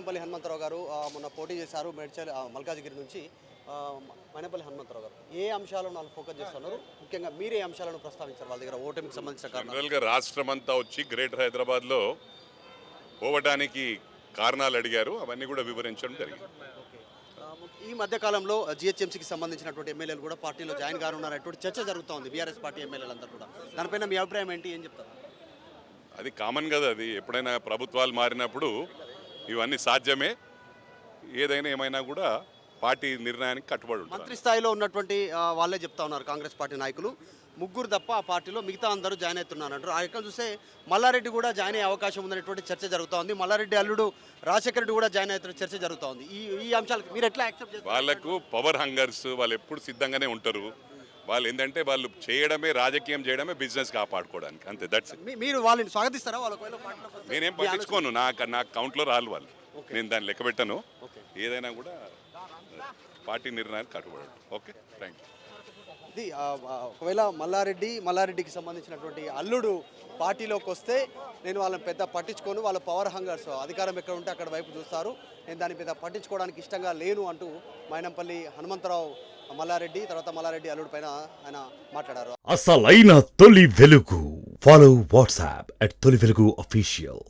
మైనంపల్లి హనుమంతరావు గారు మొన్న పోటీ చేశారు మేడ్చల్ మల్కాజిగిరి నుంచి. మైనంపల్లి హనుమంతరావు గారు ఏ అంశాలను వాళ్ళు ఫోకస్ చేస్తున్నారు, ముఖ్యంగా మీరే అంశాలను ప్రస్తావించారు వాళ్ళ దగ్గర ఓటమికి సంబంధించిన కారణాలు? జనరల్గా రాష్ట్రం అంతా వచ్చి గ్రేటర్ హైదరాబాద్లో పోవటానికి కారణాలు అడిగారు, అవన్నీ కూడా వివరించడం జరిగింది. ఈ మధ్య కాలంలో జిహెచ్ఎంసీకి సంబంధించినటువంటి ఎమ్మెల్యేలు కూడా పార్టీలో జాయిన్ కానున్నారనేటువంటి చర్చ జరుగుతోంది బీఆర్ఎస్ పార్టీ ఎమ్మెల్యేలందరూ కూడా. దానిపైన మీ అభిప్రాయం ఏంటి, ఏం చెప్తారు? అది కామన్ కదా, అది ఎప్పుడైనా ప్రభుత్వాలు మారినప్పుడు ఇవన్నీ సాధ్యమే. ఏదైనా ఏమైనా కూడా పార్టీ నిర్ణయానికి కట్టుబడి ఉంటుంది. మంత్రి స్థాయిలో ఉన్నటువంటి వాళ్ళే చెప్తా ఉన్నారు కాంగ్రెస్ పార్టీ నాయకులు, ముగ్గురు తప్ప ఆ పార్టీలో మిగతా అందరూ జాయిన్ అవుతున్నారంటారు. ఆ యొక్క చూస్తే మల్లారెడ్డి కూడా జాయిన్ అయ్యే అవకాశం ఉందనేటువంటి చర్చ జరుగుతూ ఉంది. మల్లారెడ్డి అల్లుడు రాజశేఖర రెడ్డి కూడా జాయిన్ అవుతున్న చర్చ జరుగుతూ ఉంది. ఈ అంశాలకు మీరు ఎట్లా యాక్సెప్ట్ చేస్తారు? వాళ్ళకు పవర్ హంగర్స్, వాళ్ళు ఎప్పుడు సిద్ధంగానే ఉంటారు. వాళ్ళు ఏంటంటే వాళ్ళు చేయడమే, రాజకీయం చేయడమే బిజినెస్ కాపాడుకోవడానికి, అంతే. దట్స్ మీరు వాళ్ళని స్వాగతిస్తారా? వాళ్ళ నేనేం పట్టించుకోను, నాకు కౌంట్లో రాలు వాళ్ళు, నేను దాన్ని లెక్క పెట్టను. ఏదైనా కూడా పార్టీ నిర్ణయానికి కట్టుబడి. Okay, thank you. ఇది ఒకవేళ మల్లారెడ్డికి సంబంధించినటువంటి అల్లుడు పార్టీలోకి వస్తే నేను వాళ్ళని పెద్ద పట్టించుకోను, వాళ్ళ పవర్ హంగర్స్, అధికారం ఎక్కడ ఉంటే అక్కడ వైపు చూస్తారు, నేను దాని మీద పట్టించుకోవడానికి ఇష్టంగా లేను అంటూ మైనంపల్లి హనుమంతరావు మల్లారెడ్డి తర్వాత మల్లారెడ్డి అల్లుడు పైన ఆయన మాట్లాడారు. అసలైన తొలి వెలుగు. ఫాలో వాట్సాప్ @తొలి వెలుగు అఫీషియల్.